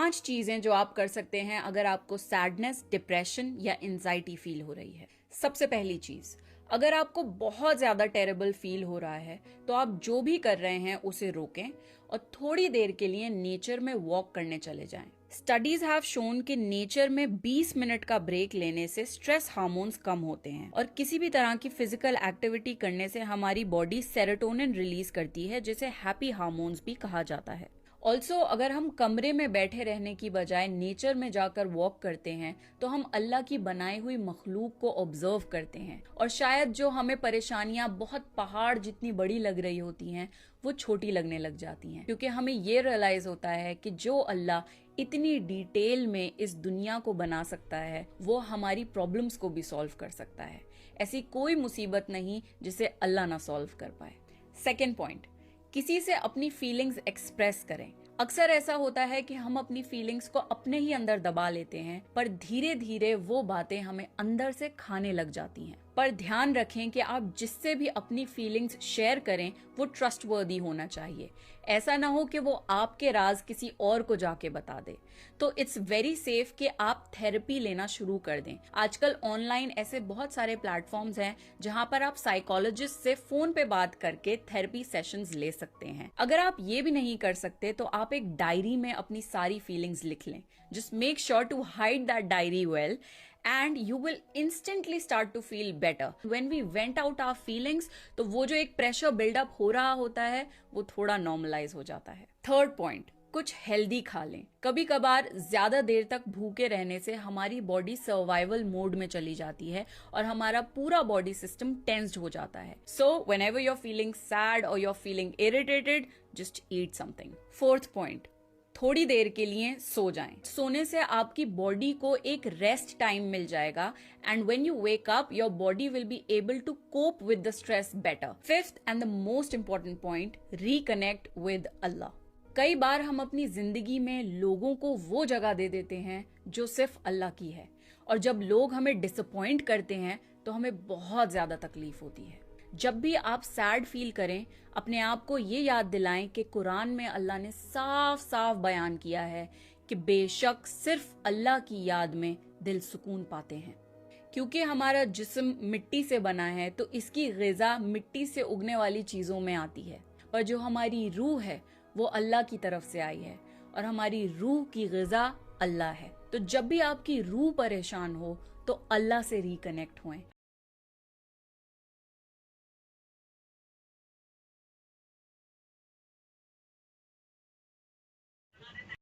5 चीजें जो आप कर सकते हैं अगर आपको सैडनेस, डिप्रेशन या एंजाइटी फील हो रही है। सबसे पहली चीज, अगर आपको बहुत ज्यादा टेरेबल फील हो रहा है तो आप जो भी कर रहे हैं उसे रोकें और थोड़ी देर के लिए नेचर में वॉक करने चले जाएं। स्टडीज हैव शोन कि नेचर में 20 मिनट का ब्रेक लेने से स्ट्रेस हार्मोन्स कम होते हैं और किसी भी तरह की फिजिकल एक्टिविटी करने से हमारी बॉडी सेरोटोनिन रिलीज करती है, जिसे हैप्पी हार्मोन्स भी कहा जाता है। ऑल्सो अगर हम कमरे में बैठे रहने की बजाय नेचर में जाकर वॉक करते हैं तो हम अल्लाह की बनाई हुई मखलूक को ऑब्जर्व करते हैं और शायद जो हमें परेशानियां बहुत पहाड़ जितनी बड़ी लग रही होती हैं वो छोटी लगने लग जाती हैं, क्योंकि हमें ये रियलाइज होता है कि जो अल्लाह इतनी डिटेल में इस दुनिया को बना सकता है वो हमारी प्रॉब्लम्स को भी सॉल्व कर सकता है। ऐसी कोई मुसीबत नहीं जिसे अल्लाह ना सॉल्व कर पाए। सेकेंड पॉइंट, किसी से अपनी फीलिंग्स एक्सप्रेस करें। अक्सर ऐसा होता है कि हम अपनी फीलिंग्स को अपने ही अंदर दबा लेते हैं, पर धीरे धीरे वो बातें हमें अंदर से खाने लग जाती हैं। पर ध्यान रखें कि आप जिससे भी अपनी फीलिंग्स शेयर करें वो ट्रस्टवर्दी होना चाहिए। ऐसा ना हो कि वो आपके राज किसी और को जाके बता दे। तो इट्स वेरी सेफ कि आप थेरेपी लेना शुरू कर दें। आजकल ऑनलाइन ऐसे बहुत सारे प्लेटफॉर्म्स हैं जहां पर आप साइकोलॉजिस्ट से फोन पे बात करके थेरेपी सेशंस ले सकते हैं। अगर आप ये भी नहीं कर सकते तो आप एक डायरी में अपनी सारी फीलिंग्स लिख लें। Just make sure to hide that diary well and you will instantly start to feel better. When we vent out our feelings, तो वो जो एक प्रेशर बिल्डअप हो रहा होता है वो थोड़ा नॉर्मलाइज हो जाता है। थर्ड पॉइंट, कुछ हेल्दी खा लें। कभी कभार ज्यादा देर तक भूखे रहने से हमारी बॉडी सर्वाइवल मोड में चली जाती है और हमारा पूरा बॉडी सिस्टम टेंस्ड हो जाता है। सो whenever you're feeling sad or you're feeling irritated, just eat something. Fourth point, थोड़ी देर के लिए सो जाएं। सोने से आपकी बॉडी को एक रेस्ट टाइम मिल जाएगा and when you wake up your body will be able to cope with the stress better. Fifth and the most important point, reconnect with Allah. कई बार हम अपनी जिंदगी में लोगों को वो जगह दे देते हैं जो सिर्फ अल्लाह की है, और जब लोग हमें डिसअपॉइंट करते हैं तो हमें बहुत ज्यादा तकलीफ होती है। जब भी आप सैड फील करें, अपने आप को ये याद दिलाएं कि कुरान में अल्लाह ने साफ साफ बयान किया है कि बेशक सिर्फ अल्लाह की याद में दिल सुकून पाते हैं। क्योंकि हमारा जिस्म मिट्टी से बना है तो इसकी ग़िज़ा मिट्टी से उगने वाली चीजों में आती है, पर जो हमारी रूह है वो अल्लाह की तरफ से आई है और हमारी रूह की ग़िज़ा अल्लाह है। तो जब भी आपकी रूह परेशान हो तो अल्लाह से रिकनेक्ट होएं।